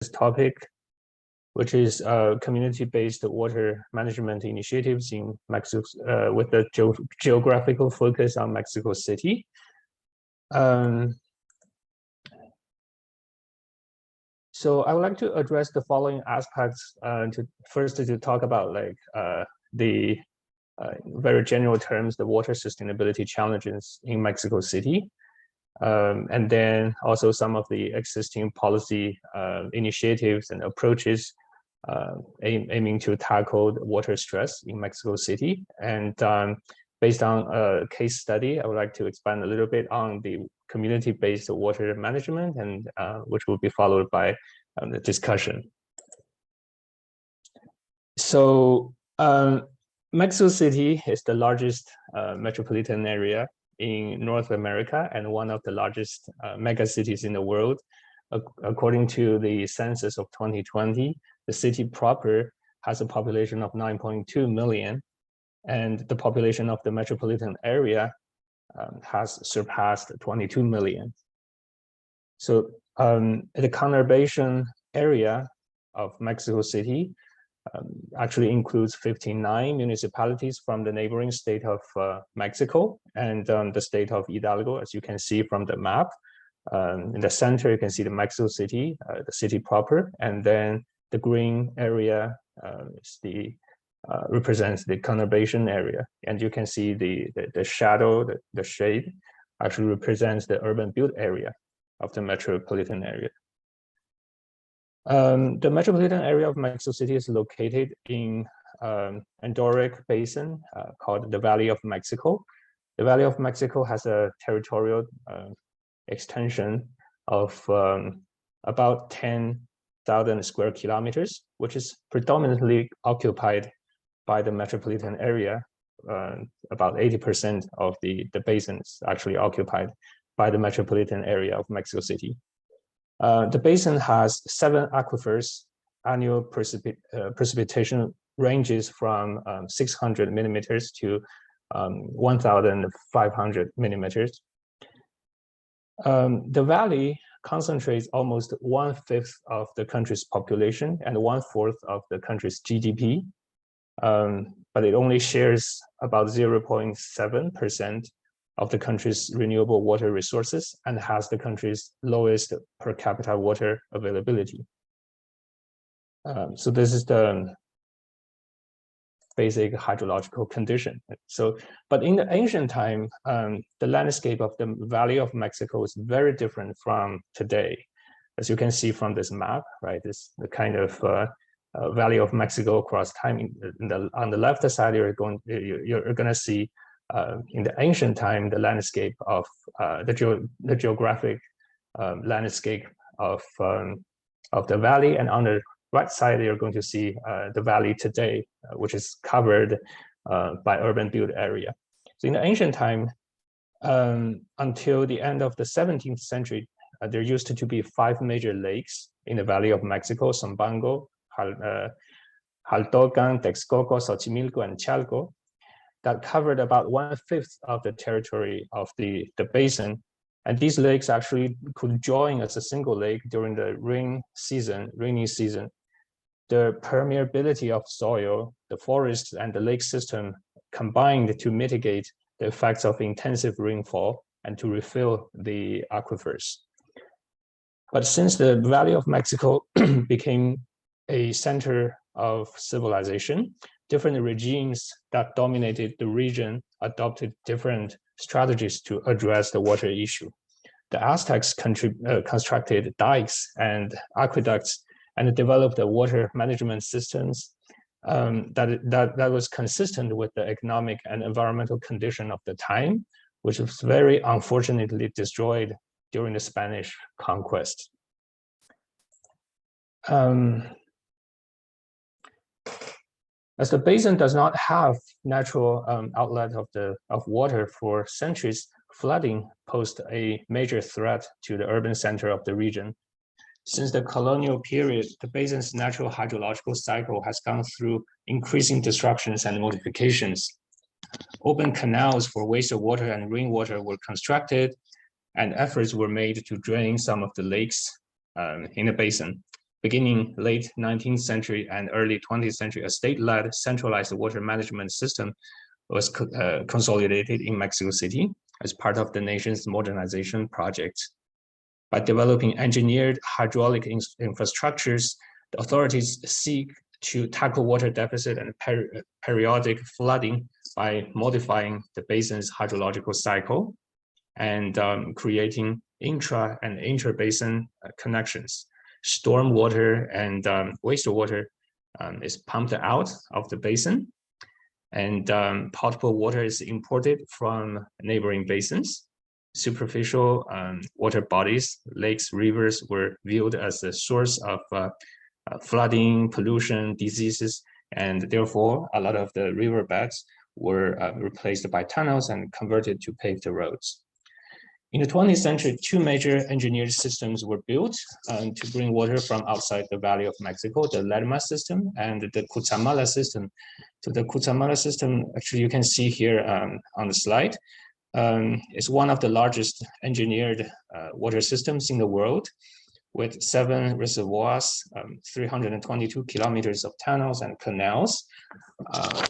topic, which is community-based water management initiatives in Mexico, with the geographical focus on Mexico City. So I would like to address the following aspects. First, to talk about like the very general terms, the water sustainability challenges in Mexico City. And then also some of the existing policy initiatives and approaches aiming to tackle the water stress in Mexico City. And based on a case study, I would like to expand a little bit on the community-based water management, and which will be followed by the discussion. So Mexico City is the largest metropolitan area in North America and one of the largest mega cities in the world. According to the census of 2020, the city proper has a population of 9.2 million, and the population of the metropolitan area has surpassed 22 million. So the conurbation area of Mexico City actually includes 59 municipalities from the neighboring state of Mexico and the state of Hidalgo, as you can see from the map. In the center, you can see the Mexico City, the city proper, and then the green area is represents the conurbation area, and you can see the shadow, the shade, actually represents the urban built area of the metropolitan area. The metropolitan area of Mexico City is located in endorheic basin called the Valley of Mexico. The Valley of Mexico has a territorial extension of about 10,000 square kilometers, which is predominantly occupied by the metropolitan area. About 80% of the basin is actually occupied by the metropolitan area of Mexico City. The basin has 7 aquifers. Annual precipitation ranges from 600 millimeters to 1,500 millimeters. The valley concentrates almost 1/5 of the country's population and 1/4 of the country's GDP, but it only shares about 0.7% of the country's renewable water resources and has the country's lowest per capita water availability. So this is the basic hydrological condition. So, but in the ancient time, the landscape of the Valley of Mexico is very different from today. As you can see from this map, right? This the kind of Valley of Mexico across time. On the left side, you're going to see in the ancient time the landscape of the geographic landscape of the valley, and on the right side you're going to see the valley today, which is covered by urban built area. So in the ancient time, until the end of the 17th century, there used to be 5 major lakes in the Valley of Mexico: Zumpango, Jaltocan, Texcoco, Xochimilco, and Chalco, that covered about 1/5 of the territory of the basin. And these lakes actually could join as a single lake during the rainy season. The permeability of soil, the forests, and the lake system combined to mitigate the effects of intensive rainfall and to refill the aquifers. But since the Valley of Mexico became a center of civilization, different regimes that dominated the region adopted different strategies to address the water issue. The Aztecs constructed dikes and aqueducts and developed the water management systems that was consistent with the economic and environmental condition of the time, which was very unfortunately destroyed during the Spanish conquest. As the basin does not have natural outlet of water for centuries, flooding posed a major threat to the urban center of the region. Since the colonial period, the basin's natural hydrological cycle has gone through increasing disruptions and modifications. Open canals for wastewater and rainwater were constructed, and efforts were made to drain some of the lakes in the basin. beginning late 19th century and early 20th century, a state-led centralized water management system was consolidated in Mexico City as part of the nation's modernization project. By developing engineered hydraulic infrastructures, the authorities seek to tackle water deficit and periodic flooding by modifying the basin's hydrological cycle and creating intra and inter-basin connections. Stormwater and wastewater is pumped out of the basin, and potable water is imported from neighboring basins. Superficial water bodies, lakes, rivers were viewed as a source of flooding, pollution, diseases, and therefore a lot of the riverbeds were replaced by tunnels and converted to paved roads. In the 20th century, two major engineered systems were built to bring water from outside the Valley of Mexico, the Lerma system and the Cutzamala system. So the Cutzamala system, actually you can see here on the slide, is one of the largest engineered water systems in the world, with 7 reservoirs, 322 kilometers of tunnels and canals,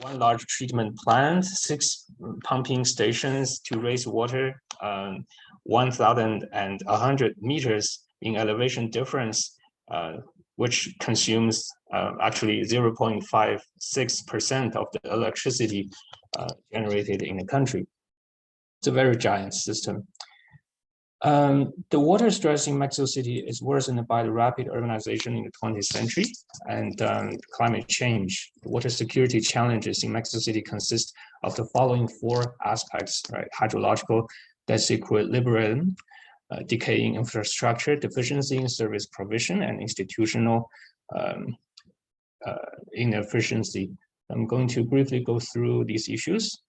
1 large treatment plant, 6 pumping stations to raise water, 1,100 meters in elevation difference, which consumes actually 0.56% of the electricity generated in the country. It's a very giant system. The water stress in Mexico City is worsened by the rapid urbanization in the 20th century and climate change. The water security challenges in Mexico City consist of the following 4 aspects, right? Hydrological disequilibrium, decaying infrastructure, deficiency in service provision, and institutional inefficiency. I'm going to briefly go through these issues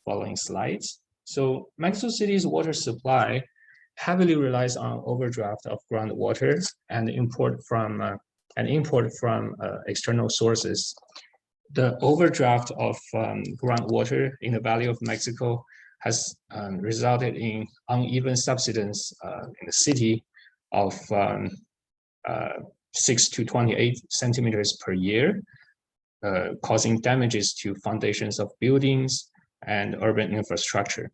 following slides. So Mexico City's water supply heavily relies on overdraft of groundwater and import from external sources. The overdraft of groundwater in the Valley of Mexico has resulted in uneven subsidence in the city of 6 to 28 centimeters per year, causing damages to foundations of buildings and urban infrastructure.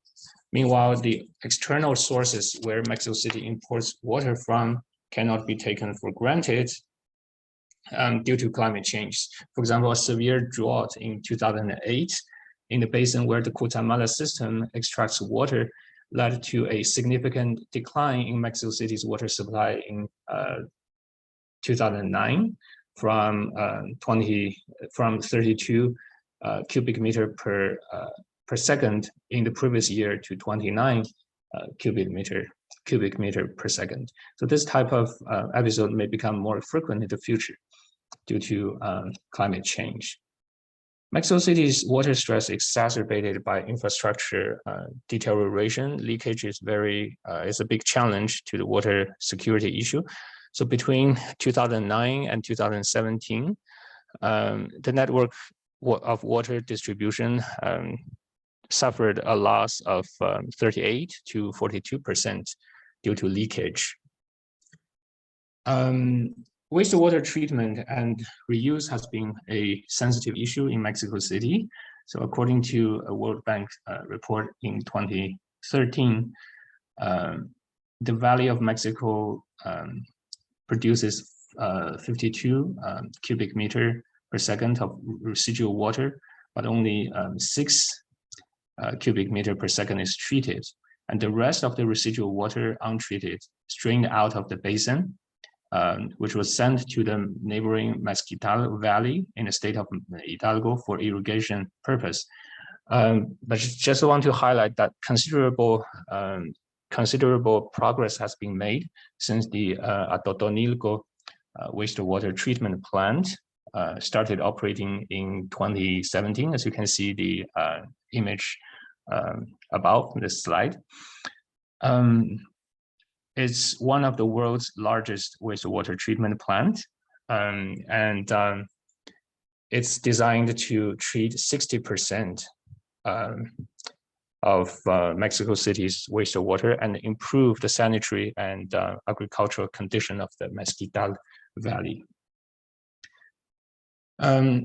Meanwhile, the external sources where Mexico City imports water from cannot be taken for granted due to climate change. For example, a severe drought in 2008 in the basin where the Cutzamala system extracts water led to a significant decline in Mexico City's water supply in 2009 from 32 cubic meter per second in the previous year to 29 cubic meter per second. So this type of episode may become more frequent in the future due to climate change. Mexico City's water stress exacerbated by infrastructure deterioration. Leakage is is a big challenge to the water security issue. So between 2009 and 2017, the network of water distribution suffered a loss of 38 to 42% due to leakage. Wastewater treatment and reuse has been a sensitive issue in Mexico City. So according to a World Bank report in 2013, the Valley of Mexico produces 52 cubic meter per second of residual water, but only 6 cubic meter per second is treated. And the rest of the residual water untreated, strained out of the basin, which was sent to the neighboring Mezquital Valley in the state of Hidalgo for irrigation purpose. But just want to highlight that considerable progress has been made since the Atotonilco wastewater treatment plant started operating in 2017, as you can see the image above this slide. It's one of the world's largest wastewater treatment plant, and it's designed to treat 60% of Mexico City's wastewater and improve the sanitary and agricultural condition of the Mezquital Valley.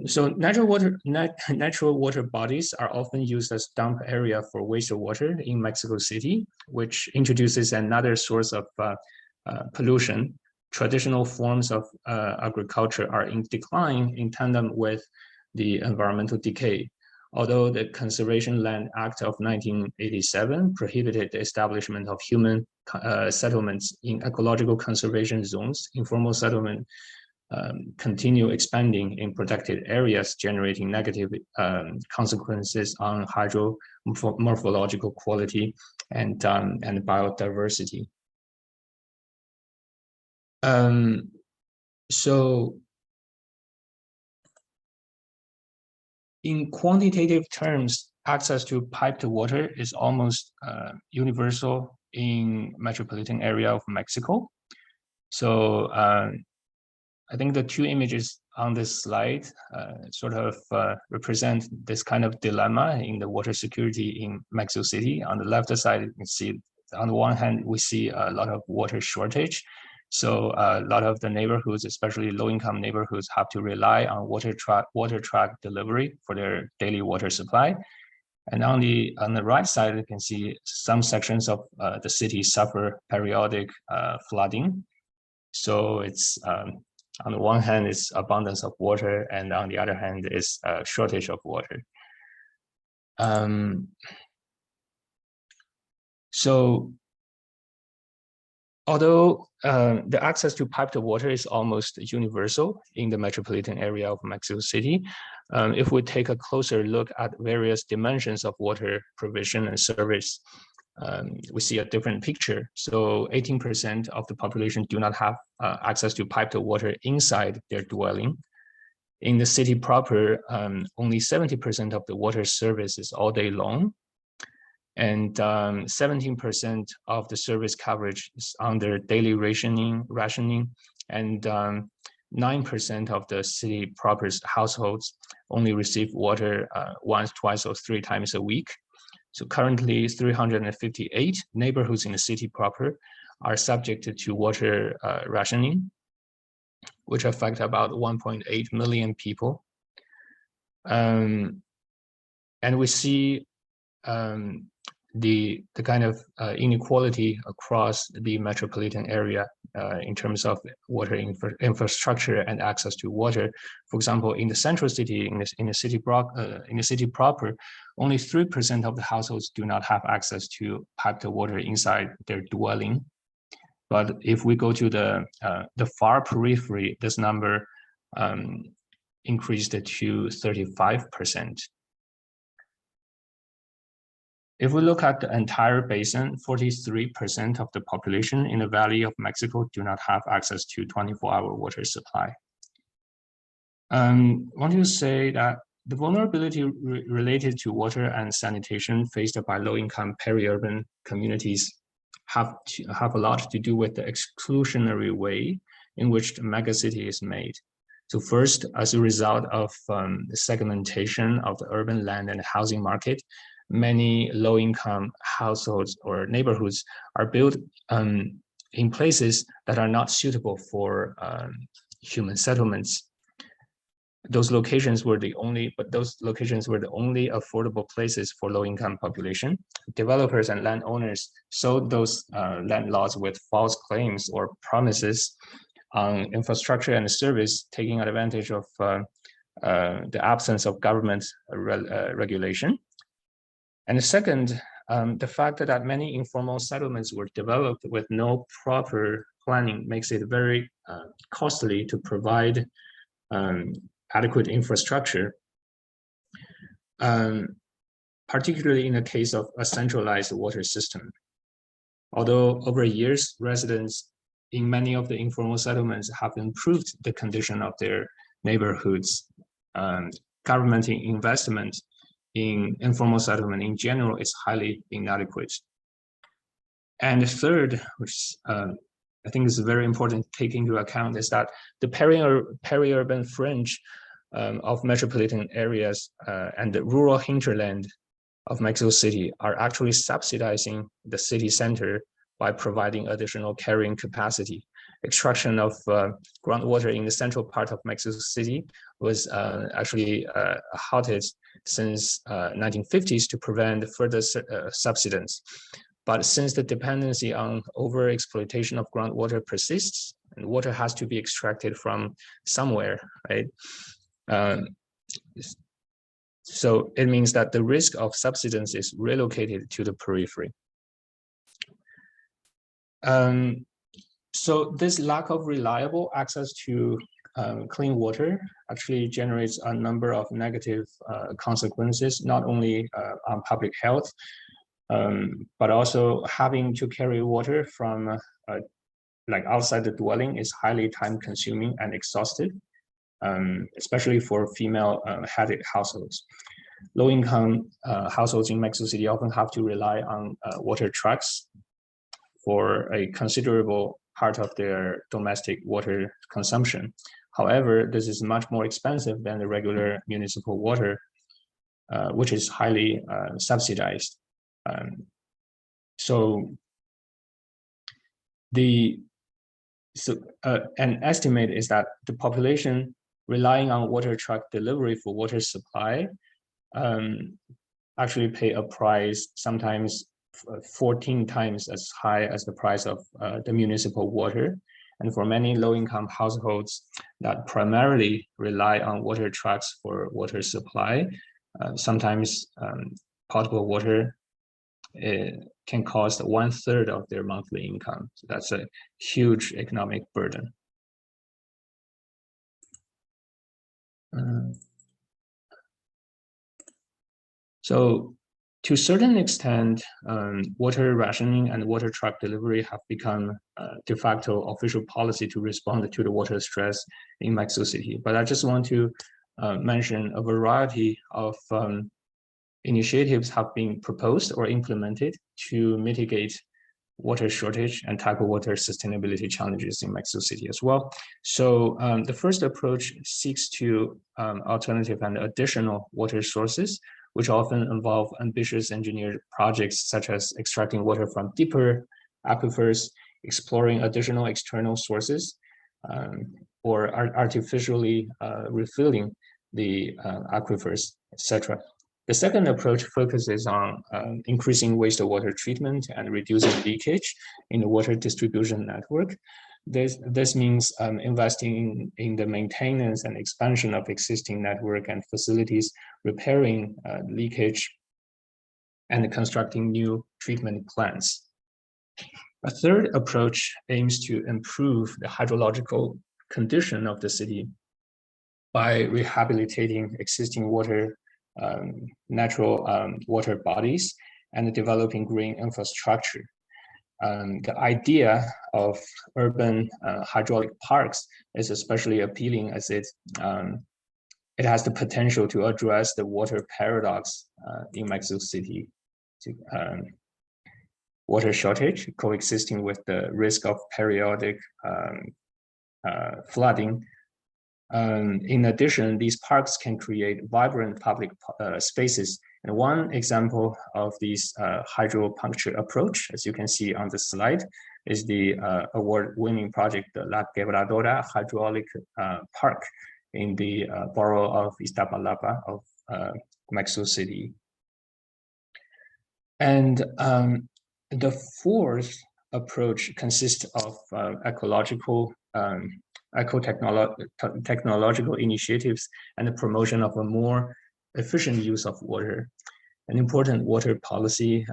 So natural water bodies are often used as dump area for wastewater in Mexico City, which introduces another source of pollution. Traditional forms of agriculture are in decline in tandem with the environmental decay. Although the Conservation Land Act of 1987 prohibited the establishment of human settlements in ecological conservation zones, informal settlement continue expanding in protected areas, generating negative consequences on hydromorphological quality and biodiversity. So in quantitative terms, access to piped water is almost universal in metropolitan area of Mexico. So I think the two images on this slide sort of represent this kind of dilemma in the water security in Mexico City. On the left side, you can see, on the one hand, we see a lot of water shortage. So a lot of the neighborhoods, especially low-income neighborhoods, have to rely on water truck delivery for their daily water supply. And on the right side, you can see some sections of the city suffer periodic flooding. So it's on the one hand, it's abundance of water, and on the other hand, is a shortage of water. So although the access to piped water is almost universal in the metropolitan area of Mexico City, if we take a closer look at various dimensions of water provision and service, we see a different picture. So 18% of the population do not have access to piped water inside their dwelling. In the city proper, only 70% of the water service is all day long. And 17% of the service coverage is under daily rationing, and 9% of the city proper's households only receive water once, twice, or 3 times a week. So currently 358 neighborhoods in the city proper are subjected to water rationing, which affect about 1.8 million people. And we see the kind of inequality across the metropolitan area in terms of water infrastructure and access to water. For example, in the central city, in the city proper, only 3% of the households do not have access to piped water inside their dwelling. But if we go to the far periphery, this number increased to 35%. If we look at the entire basin, 43% of the population in the Valley of Mexico do not have access to 24-hour water supply. I want to say that the vulnerability related to water and sanitation faced by low-income peri-urban communities have a lot to do with the exclusionary way in which the megacity is made. So first, as a result of the segmentation of the urban land and housing market, many low-income households or neighborhoods are built in places that are not suitable for human settlements. Those locations were the only affordable places for low-income population. Developers and landowners sold those land lots with false claims or promises on infrastructure and service, taking advantage of the absence of government regulation. And the second, the fact that many informal settlements were developed with no proper planning makes it very costly to provide adequate infrastructure, particularly in the case of a centralized water system. Although over years, residents in many of the informal settlements have improved the condition of their neighborhoods, government investment in informal settlement in general is highly inadequate. And the third, which I think is very important to take into account, is that the peri-urban fringe of metropolitan areas and the rural hinterland of Mexico City are actually subsidizing the city center by providing additional carrying capacity. Extraction of groundwater in the central part of Mexico City was actually halted since 1950s to prevent further subsidence. But since the dependency on overexploitation of groundwater persists, and water has to be extracted from somewhere, right? So it means that the risk of subsidence is relocated to the periphery. So this lack of reliable access to clean water actually generates a number of negative consequences, not only on public health, but also having to carry water from like outside the dwelling is highly time consuming and exhaustive, especially for female-headed households. Low-income households in Mexico City often have to rely on water trucks for a considerable part of their domestic water consumption. However, this is much more expensive than the regular municipal water, which is highly subsidized. An estimate is that the population relying on water truck delivery for water supply actually pay a price sometimes 14 times as high as the price of the municipal water. And for many low-income households that primarily rely on water trucks for water supply, sometimes potable water can cost 1/3 of their monthly income. So that's a huge economic burden. So to a certain extent, water rationing and water truck delivery have become de facto official policy to respond to the water stress in Mexico City. But I just want to mention a variety of initiatives have been proposed or implemented to mitigate water shortage and tackle water sustainability challenges in Mexico City as well. So the first approach seeks to alternative and additional water sources, which often involve ambitious engineered projects such as extracting water from deeper aquifers, exploring additional external sources, or artificially refilling the aquifers, etc. The second approach focuses on increasing wastewater treatment and reducing leakage in the water distribution network. This means investing in the maintenance and expansion of existing network and facilities, repairing leakage, and constructing new treatment plants. A third approach aims to improve the hydrological condition of the city by rehabilitating existing natural water bodies and developing green infrastructure. The idea of urban hydraulic parks is especially appealing as it has the potential to address the water paradox in Mexico City. Water shortage coexisting with the risk of periodic flooding. In addition, these parks can create vibrant public spaces. And one example of this hydropuncture approach, as you can see on the slide, is the award-winning project, the La Quebradora Hydraulic Park in the borough of Iztapalapa of Mexico City. And the fourth approach consists of eco-technological initiatives and the promotion of a more efficient use of water. An important water policy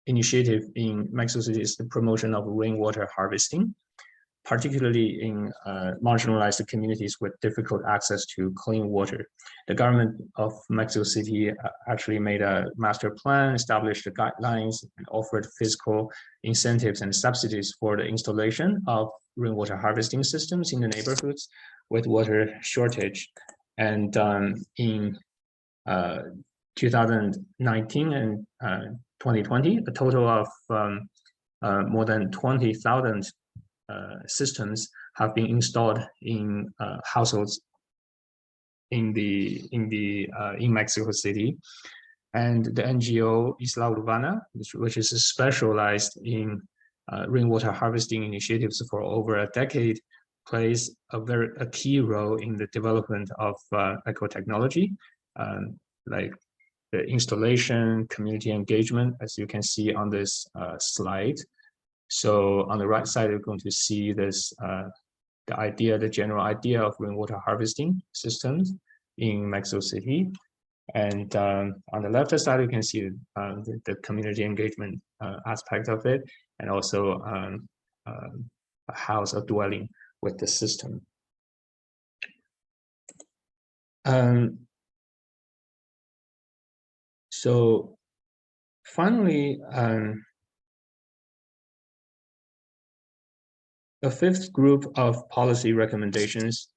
initiative in Mexico City is the promotion of rainwater harvesting, particularly in marginalized communities with difficult access to clean water. The government of Mexico City actually made a master plan, established the guidelines, and offered fiscal incentives and subsidies for the installation of rainwater harvesting systems in the neighborhoods with water shortage. And in 2019 and 2020, a total of more than 20,000 systems have been installed in households in Mexico City. And the NGO Isla Urbana, which is specialized in rainwater harvesting initiatives for over a decade, plays a key role in the development of eco-technology, like the installation, community engagement, as you can see on this slide. So on the right side, you're going to see this the general idea of rainwater harvesting systems in Mexico City. And on the left side, you can see the community engagement aspect of it, and also a house, a dwelling with the system. So finally, a fifth group of policy recommendations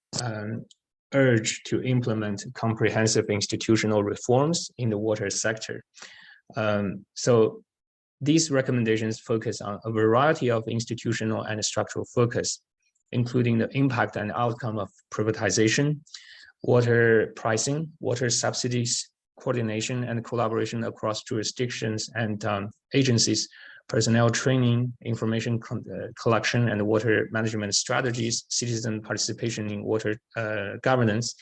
urge to implement comprehensive institutional reforms in the water sector. So these recommendations focus on a variety of institutional and structural focus, including the impact and outcome of privatization, water pricing, water subsidies, coordination and collaboration across jurisdictions and agencies, personnel training, information collection and water management strategies, citizen participation in water governance.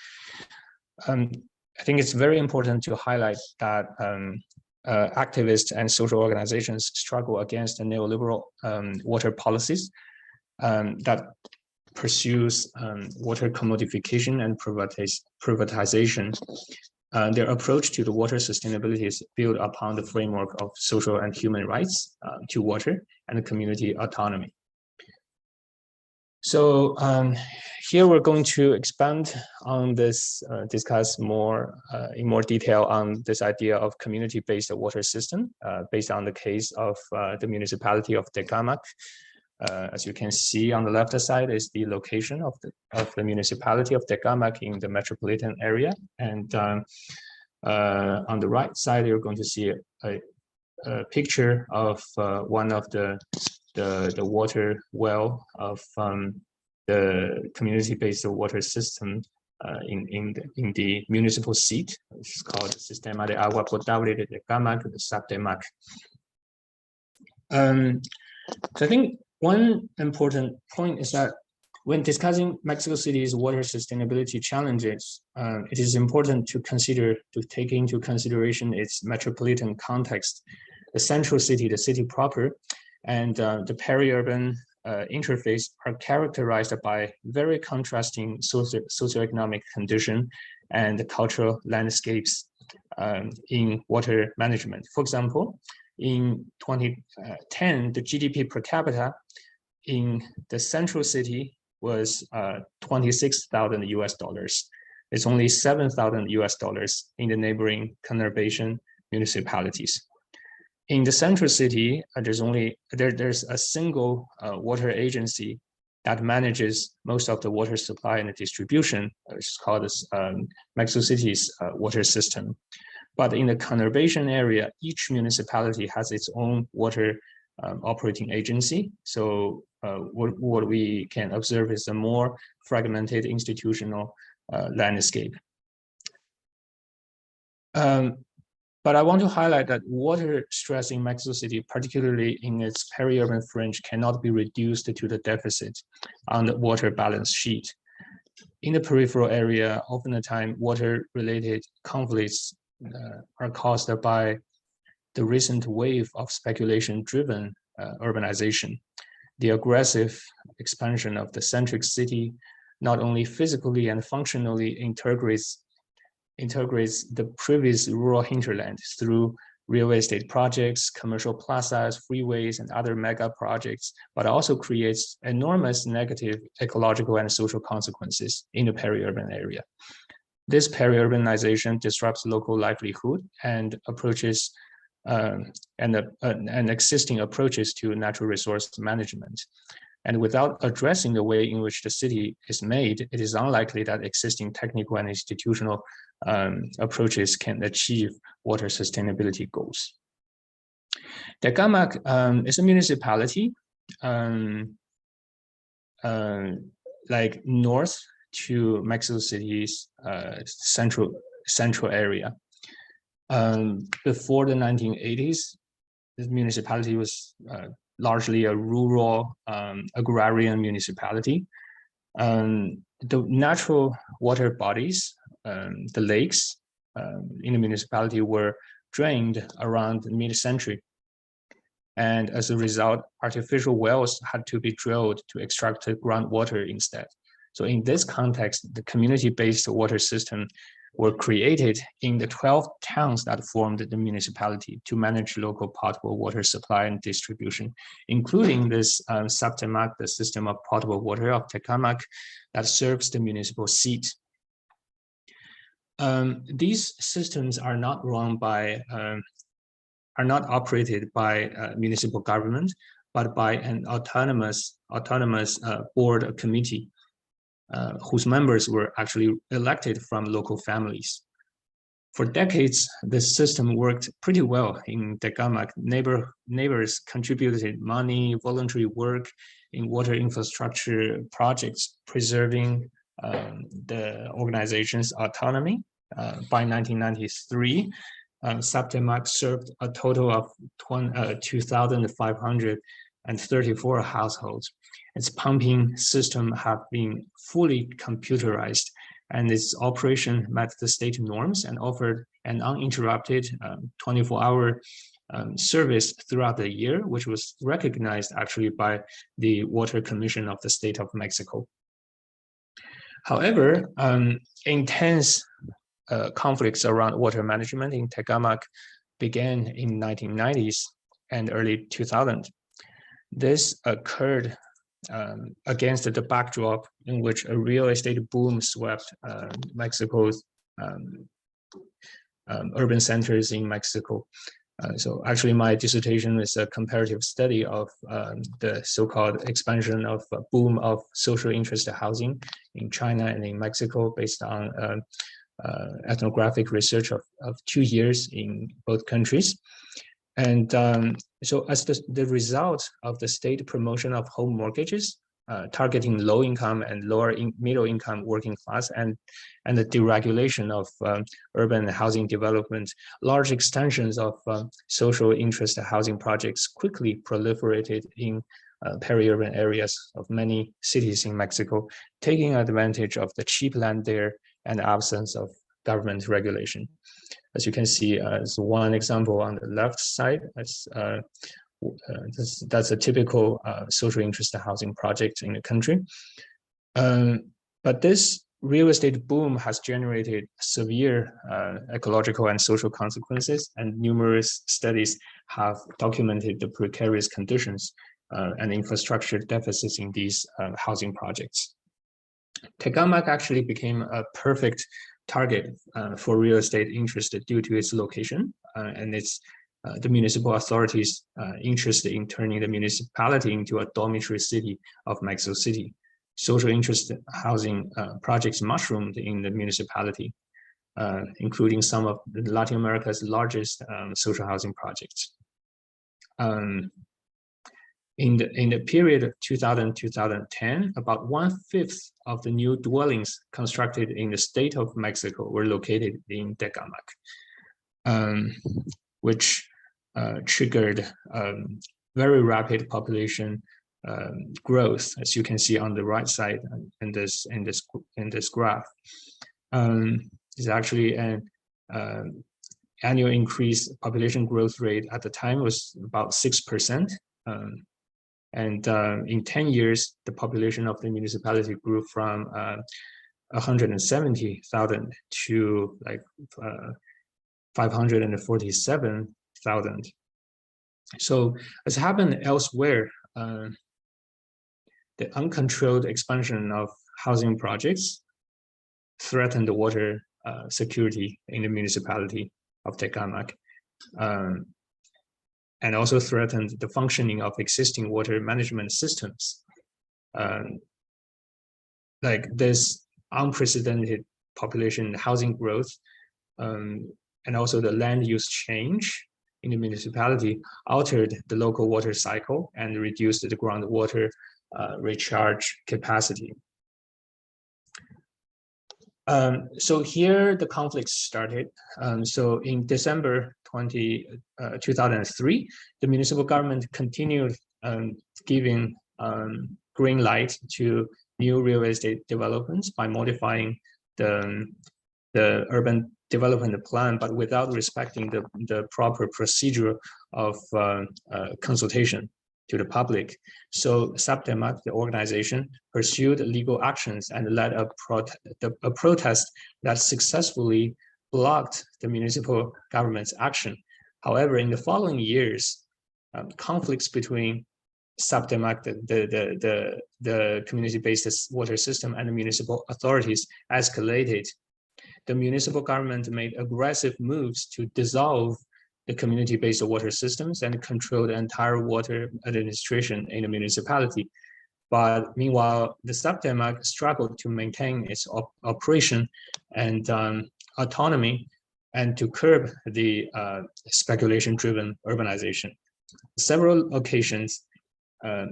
I think it's very important to highlight that activists and social organizations struggle against the neoliberal water policies that pursues water commodification and privatization. Their approach to the water sustainability is built upon the framework of social and human rights to water and community autonomy. So here we're going to expand on this, discuss more in more detail on this idea of community-based water system based on the case of the municipality of Tecamac. As you can see on the left side is the location of the municipality of Tecamac in the metropolitan area, and on the right side you're going to see a picture of one of the water well of the community-based water system in the municipal seat, which is called Sistema de Agua Potable de Tecamac, the Tecamac. So I think one important point is that when discussing Mexico City's water sustainability challenges, it is important to take into consideration its metropolitan context, the central city, the city proper, and the peri-urban interface are characterized by very contrasting socioeconomic condition and cultural landscapes in water management. For example, in 2010, the GDP per capita in the central city was $26,000. It's only $7,000 in the neighboring conurbation municipalities. In the central city, there's a single water agency that manages most of the water supply and distribution, which is called Mexico City's water system. But in the conurbation area, each municipality has its own water operating agency. So what we can observe is a more fragmented institutional landscape. But I want to highlight that water stress in Mexico City, particularly in its peri-urban fringe, cannot be reduced to the deficit on the water balance sheet. In the peripheral area, often the time, water-related conflicts are caused by the recent wave of speculation-driven urbanization. The aggressive expansion of the centric city not only physically and functionally integrates the previous rural hinterland through real estate projects, commercial plazas, freeways, and other mega projects, but also creates enormous negative ecological and social consequences in the peri-urban area. This peri-urbanization disrupts local livelihood and approaches and existing approaches to natural resource management. And without addressing the way in which the city is made, it is unlikely that existing technical and institutional approaches can achieve water sustainability goals. Tecamac is a municipality like north to Mexico City's central area. Before the 1980s, this municipality was largely a rural agrarian municipality. The natural water bodies, the lakes in the municipality were drained around mid-century. And as a result, artificial wells had to be drilled to extract the groundwater instead. So in this context, the community-based water system were created in the 12 towns that formed the municipality to manage local potable water supply and distribution, including this Tecamac, the system of potable water of Tecamac that serves the municipal seat. These systems are not run by, are not operated by municipal government, but by an autonomous board committee whose members were actually elected from local families. For decades, this system worked pretty well in Tecamac. Neighbors contributed money, voluntary work in water infrastructure projects, preserving the organization's autonomy. By 1993, Tecamac served a total of 2,534 households. Its pumping system have been fully computerized, and its operation met the state norms and offered an uninterrupted 24-hour service throughout the year, which was recognized actually by the Water Commission of the State of Mexico. However, intense conflicts around water management in Tecamac began in 1990s and early 2000. This occurred against the backdrop in which a real estate boom swept Mexico's urban centers in Mexico. So actually my dissertation is a comparative study of the so-called expansion of boom of social interest housing in China and in Mexico based on ethnographic research of 2 years in both countries. And so as the result of the state promotion of home mortgages, targeting low-income and middle-income working class, and the deregulation of urban housing development, large extensions of social interest housing projects quickly proliferated in peri-urban areas of many cities in Mexico, taking advantage of the cheap land there and the absence of government regulation. As you can see, as one example on the left side, that's a typical social interest housing project in the country. But this real estate boom has generated severe ecological and social consequences, and numerous studies have documented the precarious conditions and infrastructure deficits in these housing projects. Tecamac actually became a perfect target for real estate interest due to its location and its the municipal authorities' interest in turning the municipality into a dormitory city of Mexico City. Social interest housing projects mushroomed in the municipality, including some of Latin America's largest social housing projects. In the period of 2000-2010, about 1/5 of the new dwellings constructed in the state of Mexico were located in Tecamac, which triggered very rapid population growth, as you can see on the right side in this graph. Is actually an annual increase population growth rate at the time was about 6%. And in 10 years, the population of the municipality grew from 170,000 to like 547,000. So as happened elsewhere, the uncontrolled expansion of housing projects threatened the water security in the municipality of Tecamac. And also threatened the functioning of existing water management systems. Like this unprecedented population housing growth and also the land use change in the municipality altered the local water cycle and reduced the groundwater recharge capacity. So here the conflicts started. So in December 2003, the municipal government continued giving green light to new real estate developments by modifying the urban development plan, but without respecting the proper procedure of consultation to the public. So Tecamac, the organization, pursued legal actions and led a protest that successfully blocked the municipal government's action. However, in the following years, conflicts between Tecamac, the community-based water system, and the municipal authorities escalated. The municipal government made aggressive moves to dissolve the community-based water systems and control the entire water administration in the municipality. But meanwhile, the Tecamac struggled to maintain its operation and autonomy and to curb the speculation-driven urbanization. Several occasions,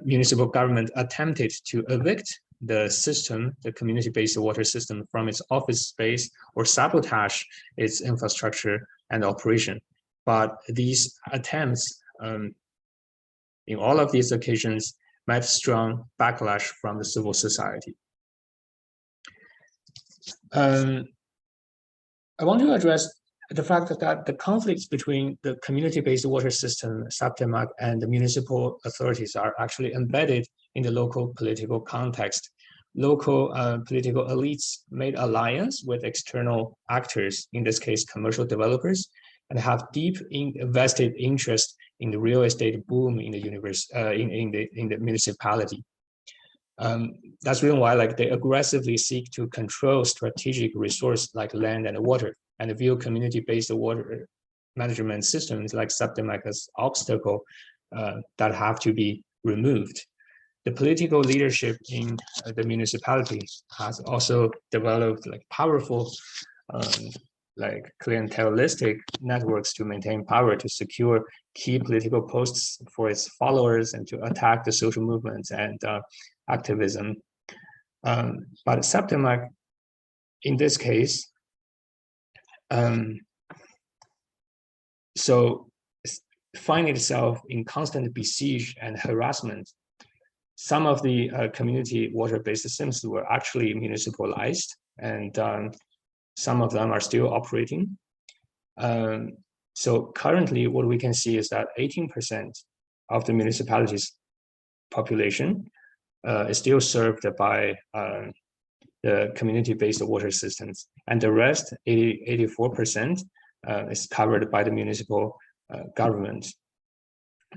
municipal government attempted to evict the system, the community-based water system, from its office space or sabotage its infrastructure and operation. But these attempts, in all of these occasions, met strong backlash from the civil society. I want to address the fact that the conflicts between the community-based water system, Tecamac, and the municipal authorities are actually embedded in the local political context. Local political elites made alliance with external actors, in this case, commercial developers, and have deep vested interest in the real estate boom in the in the municipality. That's the reason why they aggressively seek to control strategic resources like land and water, and view community-based water management systems like Tecamac as obstacle that have to be removed. The political leadership in the municipality has also developed powerful clientelistic networks to maintain power, to secure key political posts for its followers, and to attack the social movements and activism. But Tecamac, in this case, so find itself in constant besiege and harassment. Some of the community water-based systems were actually municipalized, and some of them are still operating. So currently, what we can see is that 18% of the municipality's population is still served by the community-based water systems, and the rest, 84%, is covered by the municipal government,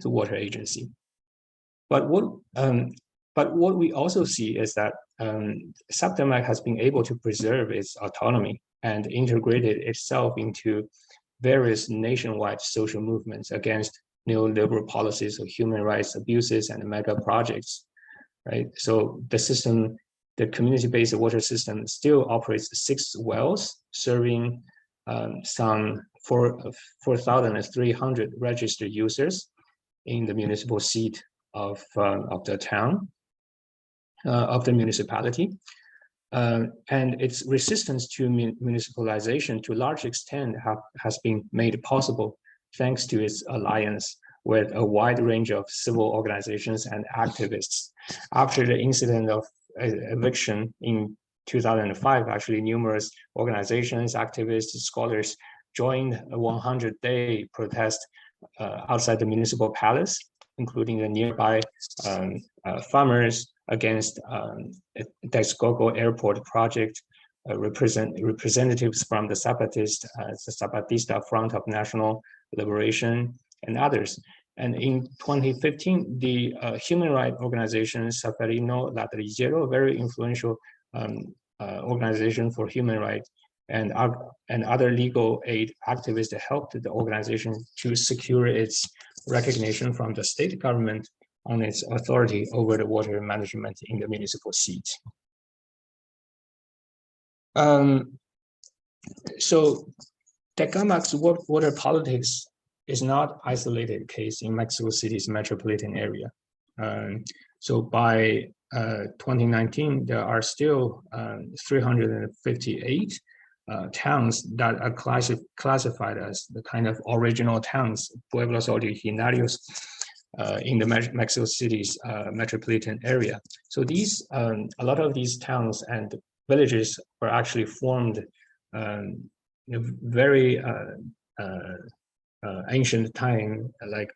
the water agency. But what we also see is that Tecamac has been able to preserve its autonomy and integrated itself into various nationwide social movements against neoliberal policies of human rights abuses and mega projects, right? So the system, the community-based water system, still operates 6 wells, serving some 4,300 registered users in the municipal seat of the town, of the municipality. And its resistance to municipalization to a large extent has been made possible thanks to its alliance with a wide range of civil organizations and activists. After the incident of eviction in 2005, actually numerous organizations, activists, scholars joined a 100-day protest outside the municipal palace, including the nearby farmers against Texcoco Airport project, representatives from the Zapatista Front of National Liberation, and others. And in 2015, the human rights organization Safarino Latrillero, very influential organization for human rights, and other legal aid activists helped the organization to secure its recognition from the state government on its authority over the water management in the municipal seat. So Tecamac's water politics is not isolated case in Mexico City's metropolitan area. So by 2019, there are still 358 towns that are classified as the kind of original towns, pueblos originarios, in the Mexico City's metropolitan area. So these, a lot of these towns and villages were actually formed in a very ancient time, like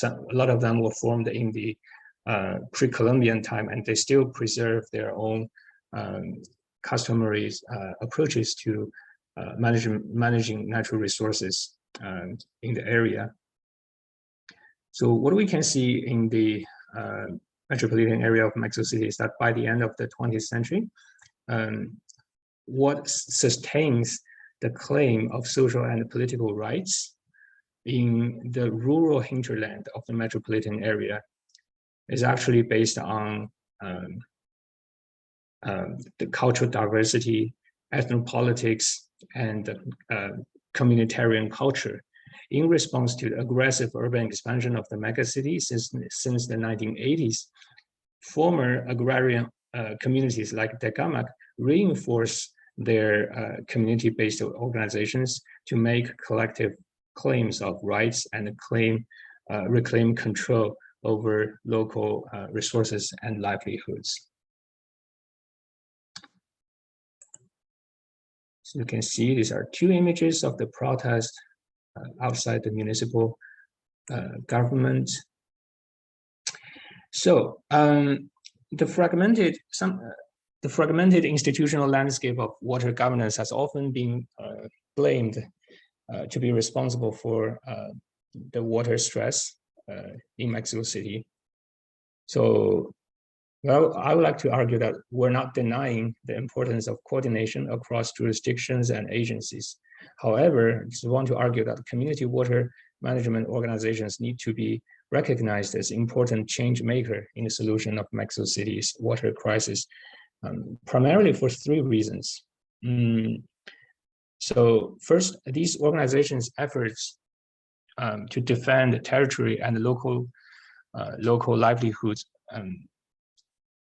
a lot of them were formed in the pre-Columbian time, and they still preserve their own customary approaches to managing natural resources in the area. So what we can see in the metropolitan area of Mexico City is that by the end of the 20th century, what sustains the claim of social and political rights in the rural hinterland of the metropolitan area is actually based on the cultural diversity, ethnopolitics, and communitarian culture. In response to the aggressive urban expansion of the megacities since the 1980s, former agrarian communities like Tecamac reinforce their community-based organizations to make collective claims of rights and reclaim control over local resources and livelihoods. So you can see these are two images of the protest outside the municipal government. So the fragmented institutional landscape of water governance has often been blamed to be responsible for the water stress in Mexico City. So, well, I would like to argue that we're not denying the importance of coordination across jurisdictions and agencies. However, I just want to argue that community water management organizations need to be recognized as important change maker in the solution of Mexico City's water crisis, primarily for three reasons. So first, these organizations' efforts to defend territory and local livelihoods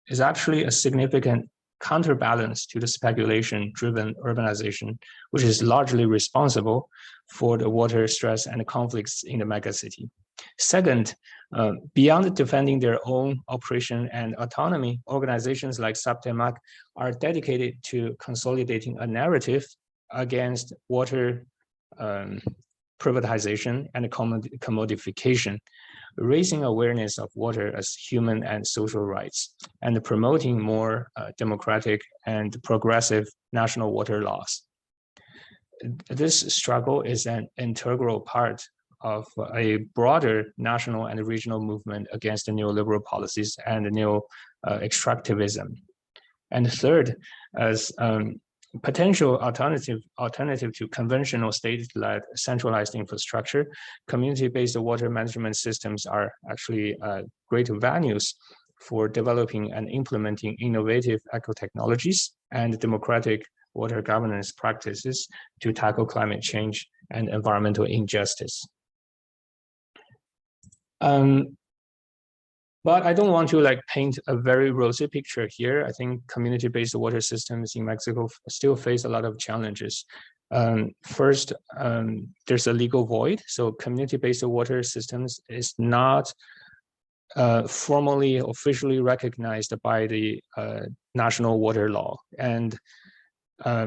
is actually a significant counterbalance to the speculation-driven urbanization, which is largely responsible for the water stress and conflicts in the megacity. Second, beyond defending their own operation and autonomy, organizations like Tecamac are dedicated to consolidating a narrative against water privatization and commodification, raising awareness of water as human and social rights, and promoting more democratic and progressive national water laws. This struggle is an integral part of a broader national and regional movement against the neoliberal policies and neo-extractivism. And third, as potential alternative to conventional state-led centralized infrastructure, community-based water management systems are actually great venues for developing and implementing innovative eco-technologies and democratic water governance practices to tackle climate change and environmental injustice. But I don't want to paint a very rosy picture here. I think community-based water systems in Mexico still face a lot of challenges. First, there's a legal void. So community-based water systems is not formally, officially recognized by the national water law. And a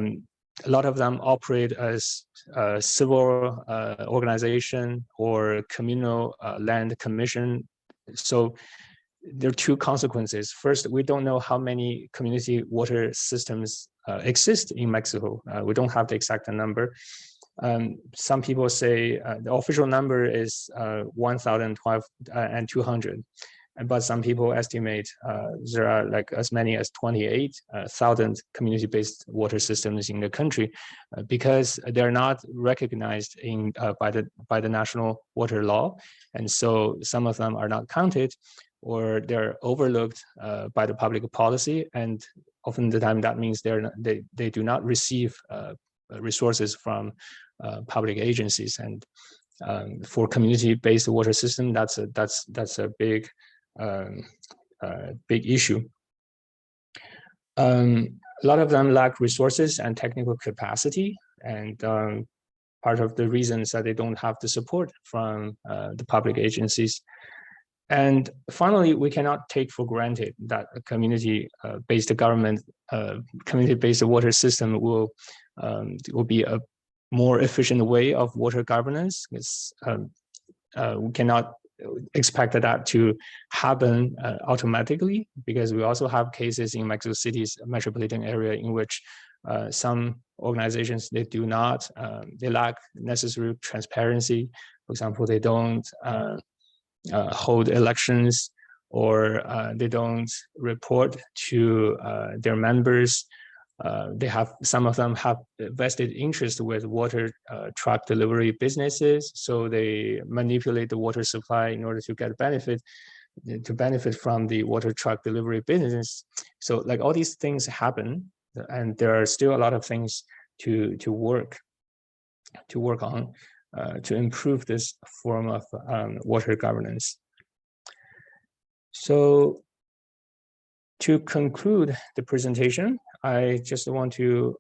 lot of them operate as a civil organization or communal land commission. So there are two consequences. First, we don't know how many community water systems exist in Mexico. We don't have the exact number. Some people say the official number is 1,200, but some people estimate there are as many as 28,000 community-based water systems in the country because they're not recognized by the national water law, and so some of them are not counted, or they're overlooked by the public policy, and often the time that means they do not receive resources from public agencies. And for community-based water system, that's a big issue. A lot of them lack resources and technical capacity, and part of the reason is that they don't have the support from the public agencies. And finally, we cannot take for granted that a community-based government, community-based water system will be a more efficient way of water governance. We cannot expect that to happen automatically, because we also have cases in Mexico City's metropolitan area in which some organizations, they lack necessary transparency. For example, they don't hold elections, or they don't report to their members. Some of them have vested interest with water truck delivery businesses, so they manipulate the water supply in order to get benefit from the water truck delivery business. So like all these things happen, and there are still a lot of things to work on to improve this form of water governance. So to conclude the presentation, I just want to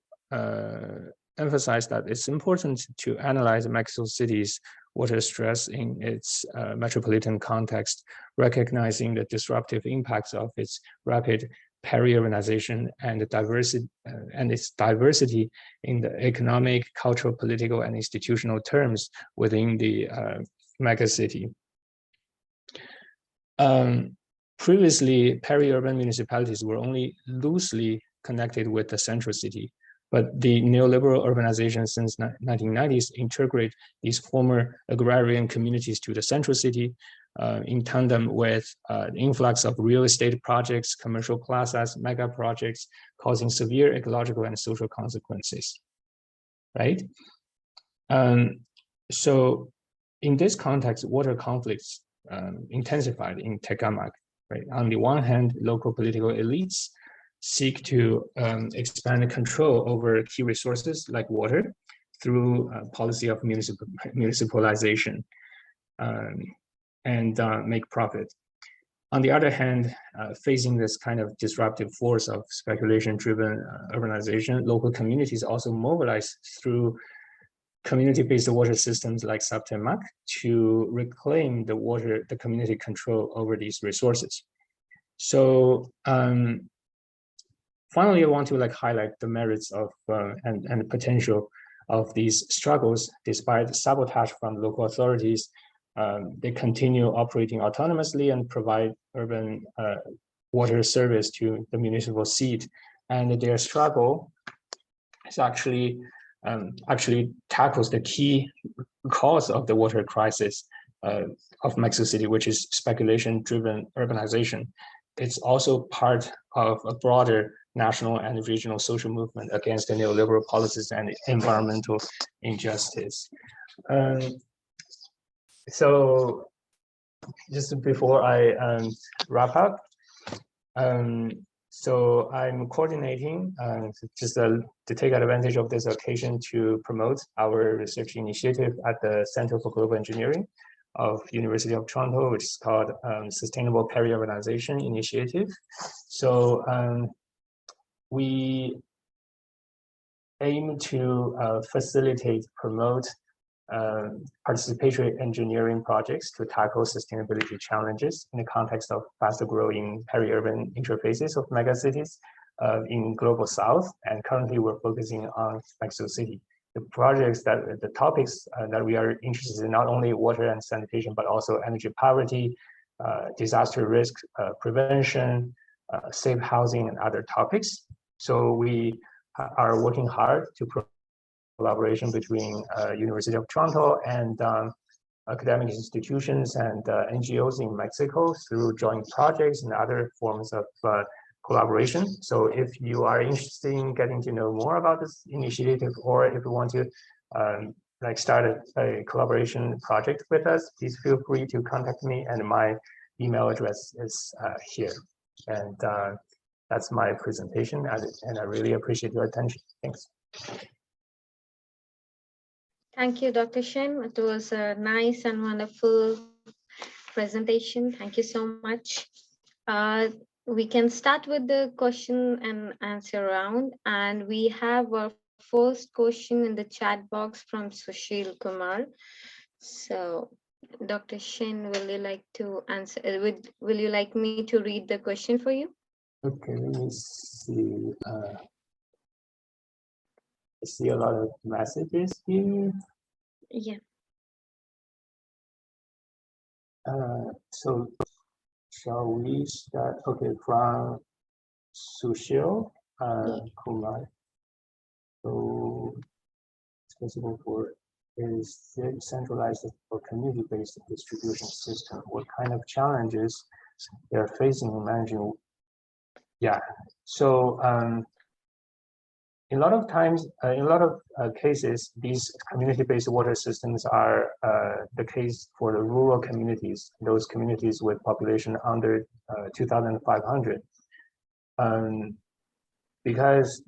emphasize that it's important to analyze Mexico City's water stress in its metropolitan context, recognizing the disruptive impacts of its rapid peri-urbanization and its diversity in the economic, cultural, political, and institutional terms within the megacity. Previously, peri-urban municipalities were only loosely connected with the central city, but the neoliberal urbanization since 1990s integrate these former agrarian communities to the central city in tandem with the influx of real estate projects, commercial plazas, mega projects, causing severe ecological and social consequences, right? So in this context, water conflicts intensified in Tecamac, right? On the one hand, local political elites seek to expand control over key resources like water through policy of municipalization and make profit. On the other hand, facing this kind of disruptive force of speculation-driven urbanization, local communities also mobilize through community-based water systems like Tecamac to reclaim the community control over these resources. So finally, I want to highlight the merits of and the potential of these struggles. Despite sabotage from local authorities, they continue operating autonomously and provide urban water service to the municipal seat. And their struggle is actually tackles the key cause of the water crisis of Mexico City, which is speculation-driven urbanization. It's also part of a broader national and regional social movement against the neoliberal policies and environmental injustice. So just before I wrap up, so I'm coordinating just to take advantage of this occasion to promote our research initiative at the Center for Global Engineering of University of Toronto, which is called Sustainable Peri-Urbanization Initiative. So we aim to facilitate, promote participatory engineering projects to tackle sustainability challenges in the context of faster growing peri-urban interfaces of megacities in Global South. And currently we're focusing on Mexico City. The topics that we are interested in, not only water and sanitation, but also energy poverty, disaster risk prevention, safe housing, and other topics. So we are working hard to collaboration between University of Toronto and academic institutions and NGOs in Mexico through joint projects and other forms of collaboration. So if you are interested in getting to know more about this initiative, or if you want to start a collaboration project with us, please feel free to contact me, and my email address is here. And that's my presentation, and I really appreciate your attention. Thanks. Thank you, Dr. Chen. It was a nice and wonderful presentation. Thank you so much. We can start with the question and answer round. And we have our first question in the chat box from Sushil Kumar. So, Dr. Shen, will you like to answer? Will you like me to read the question for you? Okay, let me see. I see a lot of messages here. Yeah. So shall we start? Okay, from Sushil Kumar. So it's possible for is centralized or community-based distribution system. What kind of challenges they're facing in managing? Yeah. So in a lot of times, in a lot of cases, these community-based water systems are the case for the rural communities, those communities with population under 2,500. Because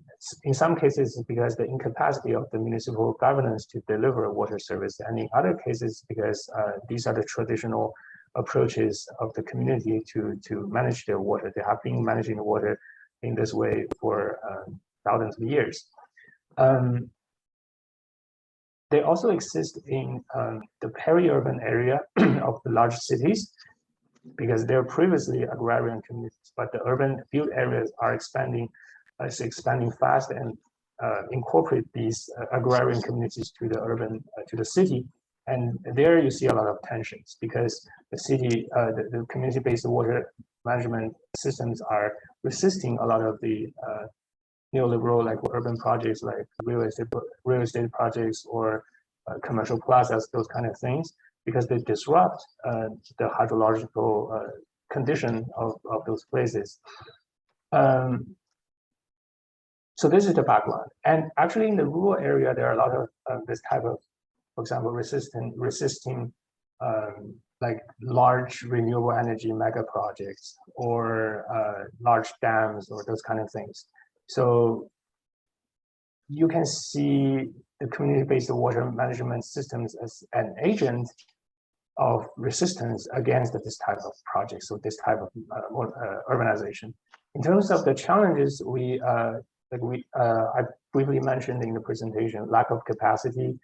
in some cases, because the incapacity of the municipal governance to deliver water service, and in other cases, because these are the traditional approaches of the community to manage their water. They have been managing the water in this way for thousands of years. They also exist in the peri-urban area of the large cities, because they're previously agrarian communities, but the urban built areas are expanding fast and incorporate these agrarian communities to the urban, to the city. And there you see a lot of tensions, because the city, the community-based water management systems are resisting a lot of the neoliberal, like urban projects, like real estate projects or commercial plazas, those kind of things, because they disrupt the hydrological condition of those places. So this is the background. And actually in the rural area, there are a lot of this type of, for example, resisting like large renewable energy mega projects or large dams or those kind of things. So you can see the community-based water management systems as an agent of resistance against this type of project, so this type of urbanization. In terms of the challenges, I briefly mentioned in the presentation, lack of capacity,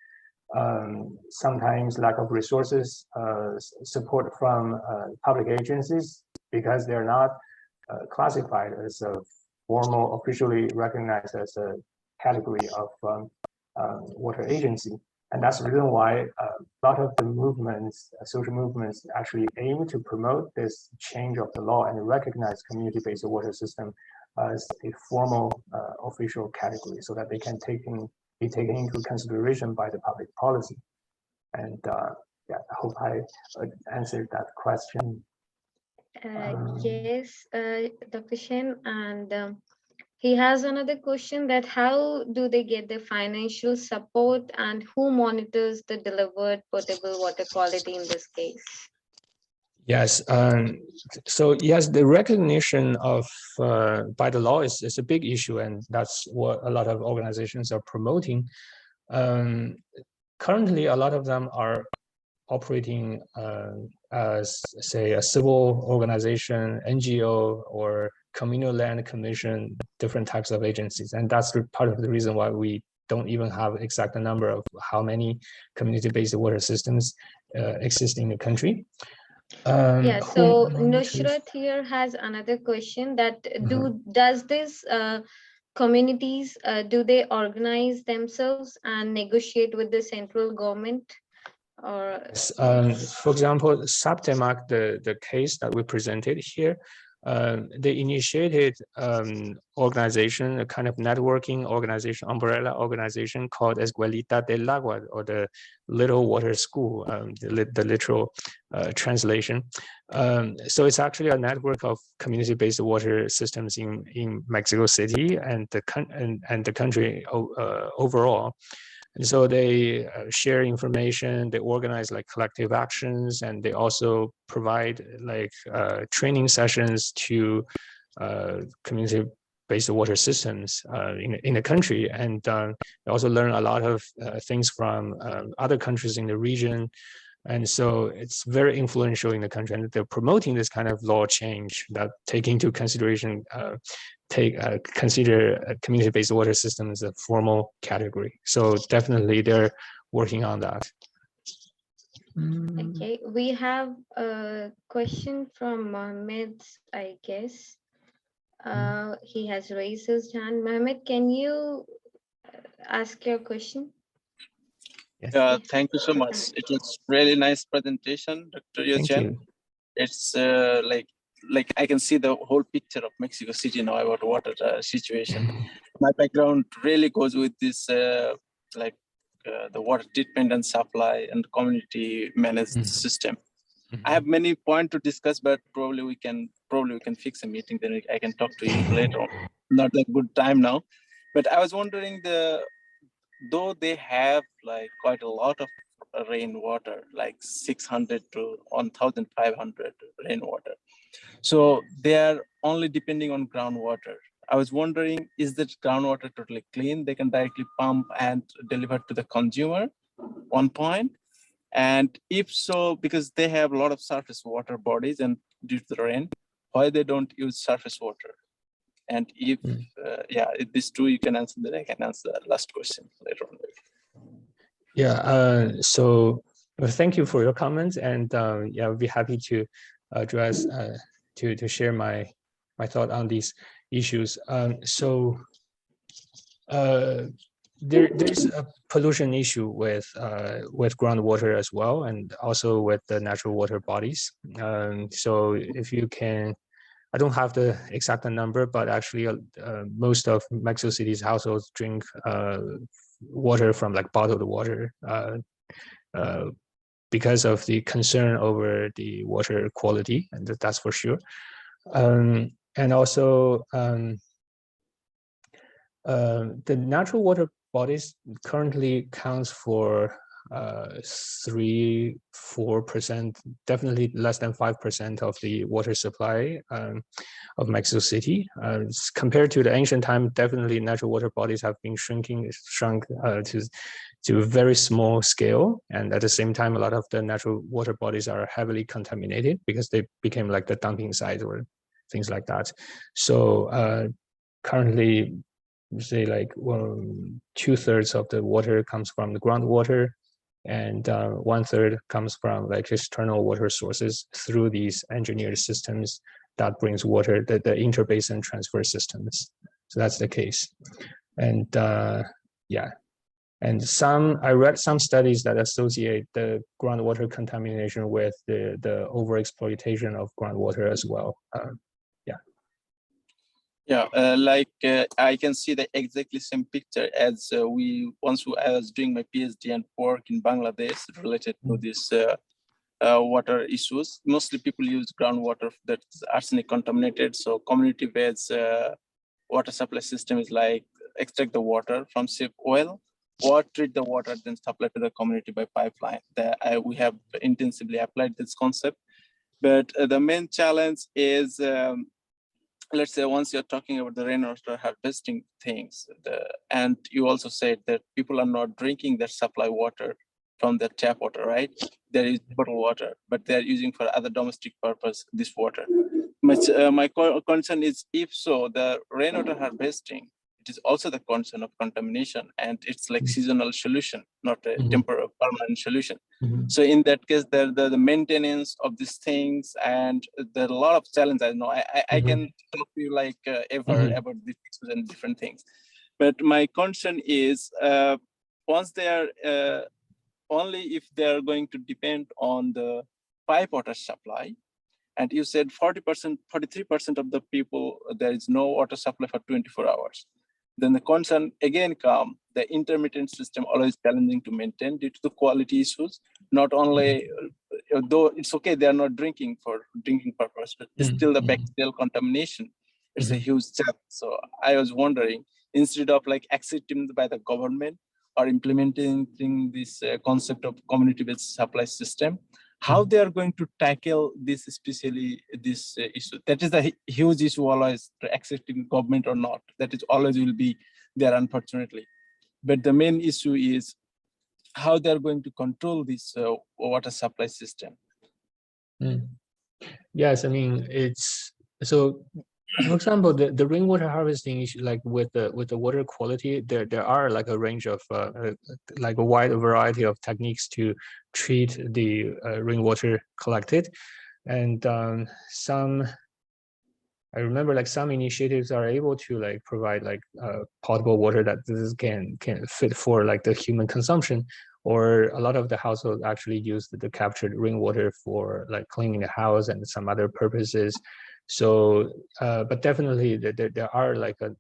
sometimes lack of resources, support from public agencies, because they're not classified as a formal, officially recognized as a category of water agency. And that's the reason why a lot of the movements, social movements, actually aim to promote this change of the law and recognize community-based water system as a formal official category, so that they can be taken into consideration by the public policy. And yeah, I hope I answered that question. Yes, Dr. Shen, and he has another question, that how do they get the financial support and who monitors the delivered potable water quality in this case? Yes, so yes, the recognition of by the law is a big issue, and that's what a lot of organizations are promoting. Currently, a lot of them are operating as, say, a civil organization, NGO, or communal land commission, different types of agencies. And that's part of the reason why we don't even have exact number of how many community-based water systems exist in the country. Yeah, so Nushrat here has another question, that does this communities, do they organize themselves and negotiate with the central government? Or for example, Tecamac, the case that we presented here, they initiated organization, a kind of networking organization, umbrella organization called Escuelita del Agua, or the Little Water School, the literal translation. So it's actually a network of community-based water systems in Mexico City and the country overall. And so they share information, they organize like collective actions, and they also provide like training sessions to community-based water systems in the country. And they also learn a lot of things from other countries in the region. And so it's very influential in the country, and they're promoting this kind of law change that take into consideration, consider community-based water systems as a formal category. So definitely they're working on that. Okay, we have a question from Mohammed, I guess. He has raised his hand. Mohammed, can you ask your question? Yes. Thank you so much. It was really nice presentation, Dr. Chen. It's like I can see the whole picture of Mexico City now about water situation. My background really goes with this the water treatment and supply and community managed system. I have many points to discuss, but probably we can fix a meeting. Then I can talk to you later on. Not a good time now, but I was wondering though they have like quite a lot of rainwater, like 600 to 1,500 rainwater. So they are only depending on groundwater. I was wondering, is that groundwater totally clean? They can directly pump and deliver to the consumer, one point. And if so, because they have a lot of surface water bodies and due to the rain, why they don't use surface water? And if, if these two you can answer, then I can answer the last question later on. Yeah, so thank you for your comments, and yeah, I'll be happy to address, to share my thought on these issues. There's a pollution issue with groundwater as well, and also with the natural water bodies. So if you can, I don't have the exact number, but actually most of Mexico City's households drink water from like bottled water because of the concern over the water quality, and that's for sure. And also the natural water bodies currently counts for 3-4%, definitely less than 5% of the water supply of Mexico City. Compared to the ancient time, definitely natural water bodies have been shrunk to a very small scale. And at the same time, a lot of the natural water bodies are heavily contaminated because they became like the dumping sites or things like that. So currently, say like 2/3 of the water comes from the groundwater, and 1/3 comes from like external water sources through these engineered systems that brings water, the interbasin transfer systems. So that's the case. And yeah, and I read some studies that associate the groundwater contamination with the overexploitation of groundwater as well. Yeah, I can see the exactly same picture as I was doing my PhD and work in Bangladesh related to this water issues. Mostly people use groundwater that's arsenic contaminated. So community-based water supply system is like extract the water from safe oil, or treat the water, then supply to the community by pipeline. We have intensively applied this concept, but the main challenge is let's say once you're talking about the rainwater harvesting things, and you also said that people are not drinking their supply water from the tap water, right? There is bottled water, but they're using for other domestic purpose this water. My concern is, if so, the rainwater harvesting, it is also the concern of contamination, and it's like seasonal solution, not a temporary permanent solution. So in that case, the maintenance of these things, and there are a lot of challenges. I know I can talk to you like ever about these issues and different things, but my concern is once they are only if they are going to depend on the pipe water supply. And you said 40%, 43% of the people, there is no water supply for 24 hours. Then the concern again come, the intermittent system always challenging to maintain due to the quality issues. Not only, though it's okay, they are not drinking for drinking purpose, but still the bacterial contamination is a huge challenge. So I was wondering, instead of like accepting by the government or implementing this concept of community-based supply system, how they are going to tackle this, especially this issue. That is the huge issue always, to accepting government or not. That is always will be there, unfortunately. But the main issue is how they're going to control this water supply system. Yes, I mean, it's so. For example, the rainwater harvesting issue, like with the water quality, there are like a range of like a wide variety of techniques to treat the rainwater collected, and some. I remember like some initiatives are able to like provide like potable water that this can fit for like the human consumption, or a lot of the households actually use the captured rainwater for like cleaning the house and some other purposes. So, but definitely there are like a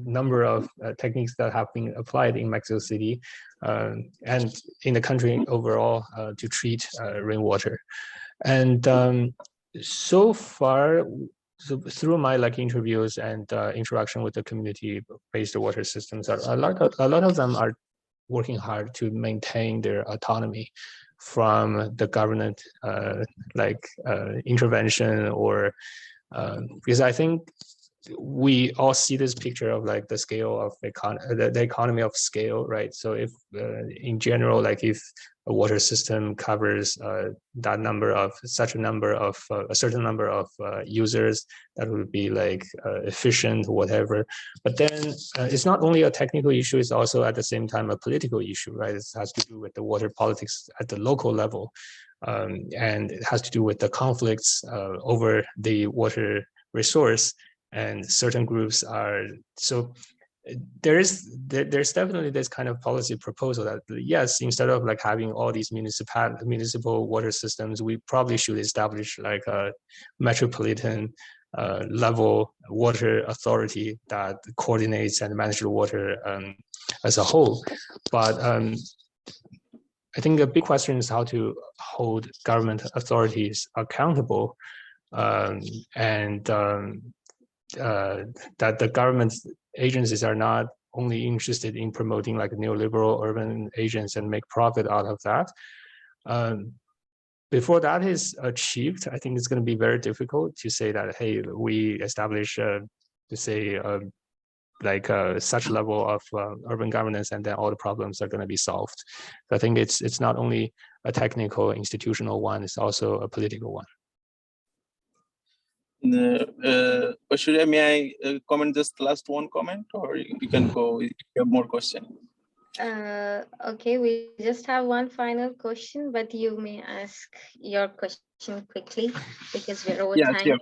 number of techniques that have been applied in Mexico City and in the country overall to treat rainwater. And so far, so through my like interviews and interaction with the community-based water systems, a lot of them are working hard to maintain their autonomy from the government intervention, or because I think we all see this picture of like the scale of the economy of scale, right? So if in general, like if a water system covers that number of such a number of a certain number of users, that would be like efficient, whatever. But then it's not only a technical issue; it's also at the same time a political issue, right? It has to do with the water politics at the local level, and it has to do with the conflicts over the water resource. And certain groups are so. There's definitely this kind of policy proposal that yes, instead of like having all these municipal water systems, we probably should establish like a metropolitan level water authority that coordinates and manages the water as a whole. But I think the big question is how to hold government authorities accountable, that the government agencies are not only interested in promoting like neoliberal urban agents and make profit out of that. Before that is achieved, I think it's going to be very difficult to say that, hey, we establish, to say, such level of urban governance, and then all the problems are going to be solved. So I think it's not only a technical institutional one, it's also a political one. May I comment just last one comment, or you can go if you have more questions? Okay, we just have one final question, but you may ask your question quickly because we're over time. Sure.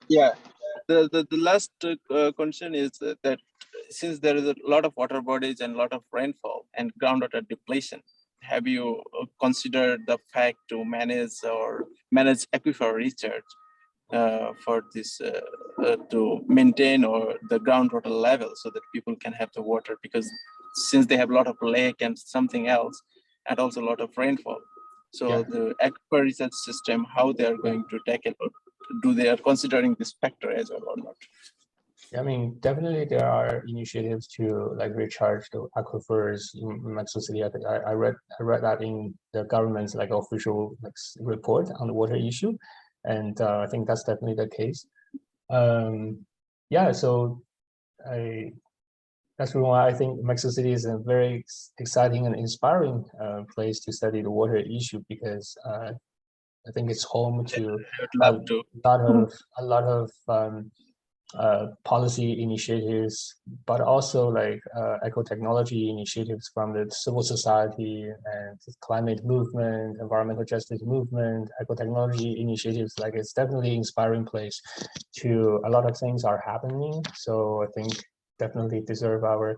Yeah, the last concern is that since there is a lot of water bodies and a lot of rainfall and groundwater depletion, have you considered the fact to manage aquifer recharge for this to maintain or the groundwater level so that people can have the water, because since they have a lot of lake and something else and also a lot of rainfall, so the aquifer recharge system, how they are going to tackle, do they are considering this factor as well or not? I mean, definitely there are initiatives to like recharge the aquifers in Mexico City. I read that in the government's like official like report on the water issue, and I think that's definitely the case. Yeah, so that's why I think Mexico City is a very exciting and inspiring place to study the water issue, because I think it's home to a lot of policy initiatives, but also like eco-technology initiatives from the civil society and climate movement, environmental justice movement, eco-technology initiatives. Like it's definitely an inspiring place to a lot of things are happening. So I think definitely deserve our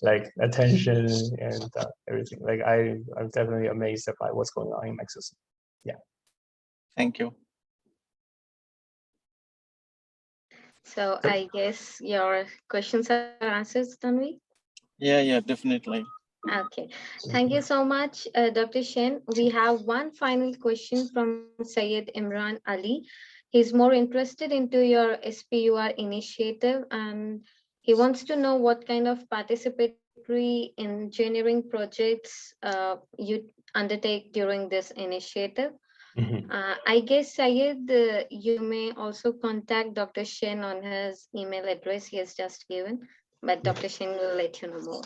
like attention and everything. Like I'm definitely amazed by what's going on in Mexico City. Yeah. Thank you. So I guess your questions are answered, Tanvi? Yeah, definitely. Okay, thank you so much, Dr. Chen. We have one final question from Syed Imran Ali. He's more interested into your SPUR initiative, and he wants to know what kind of participatory engineering projects you undertake during this initiative. I guess, Syed, you may also contact Dr. Chen on his email address he has just given, but Dr. Chen will let you know more.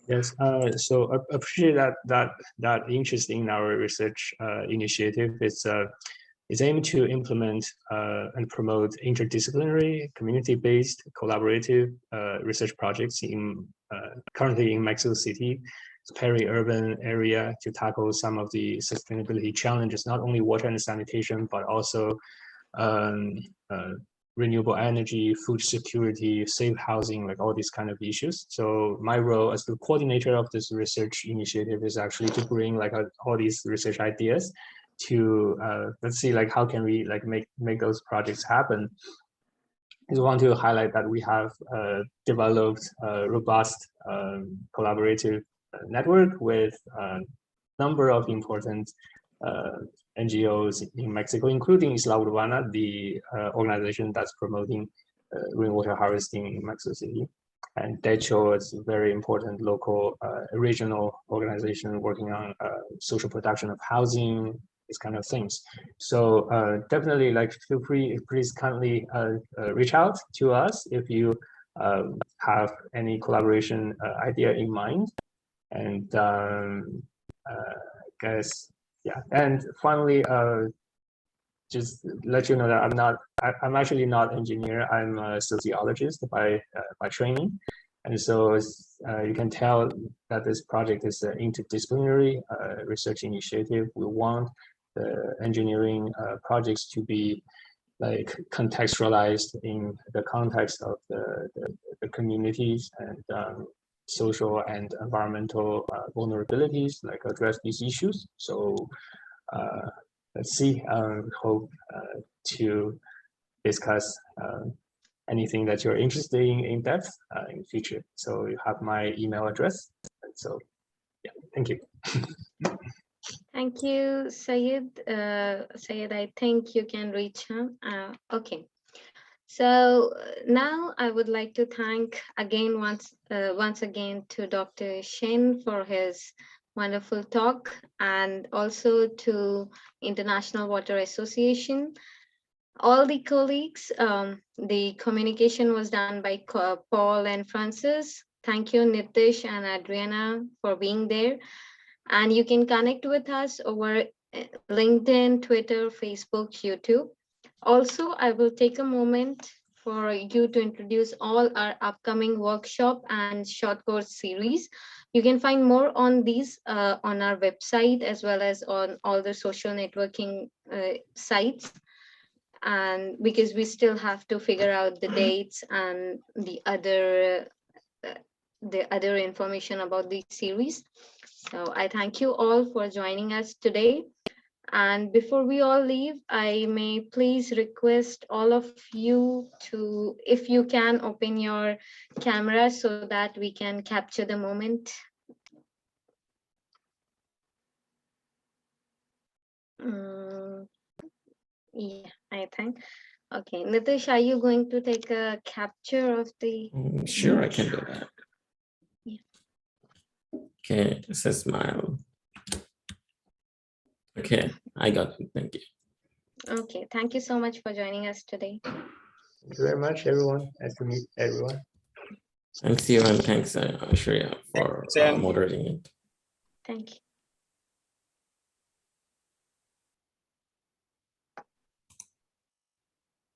Yes, so I appreciate that interest in our research initiative. It's aimed to implement and promote interdisciplinary, community-based, collaborative research projects in currently in Mexico City, peri-urban area, to tackle some of the sustainability challenges, not only water and sanitation, but also renewable energy, food security, safe housing, like all these kind of issues. So my role as the coordinator of this research initiative is actually to bring like all these research ideas to let's see like how can we like make those projects happen. I just want to highlight that we have developed a robust collaborative network with a number of important NGOs in Mexico, including Isla Urbana, the organization that's promoting rainwater harvesting in Mexico City. And Techo is a very important local regional organization working on social production of housing, these kind of things. So definitely like feel free, please kindly reach out to us if you have any collaboration idea in mind. And guess, yeah. And finally, just let you know that I'm actually not engineer. I'm a sociologist by training. And so you can tell that this project is an interdisciplinary research initiative. We want the engineering projects to be like contextualized in the context of the communities and social and environmental vulnerabilities, like address these issues. So let's see, hope to discuss anything that you're interested in depth in the future. So you have my email address. And so yeah, thank you. Thank you, Sayed. Sayed, I think you can reach him. Okay. So now I would like to thank again once again to Dr. Chen for his wonderful talk, and also to International Water Association, all the colleagues. The communication was done by Paul and Francis. Thank you, Nitish and Adriana, for being there. And you can connect with us over LinkedIn, Twitter, Facebook, YouTube. Also, I will take a moment for you to introduce all our upcoming workshop and short course series. You can find more on these on our website, as well as on all the social networking sites. And because we still have to figure out the dates and the other information about the series. So I thank you all for joining us today. And before we all leave, I may please request all of you to, if you can, open your camera so that we can capture the moment. Yeah, I think. Okay, Nitish, are you going to take a capture of the? Sure, I can do that. Yeah. Okay, it says smile. Okay, I got it. Thank you. Okay, thank you so much for joining us today. Thank you very much, everyone. Nice to meet everyone. Thanks you, and thanks, Shreya, for Chen. moderating it. Thank you.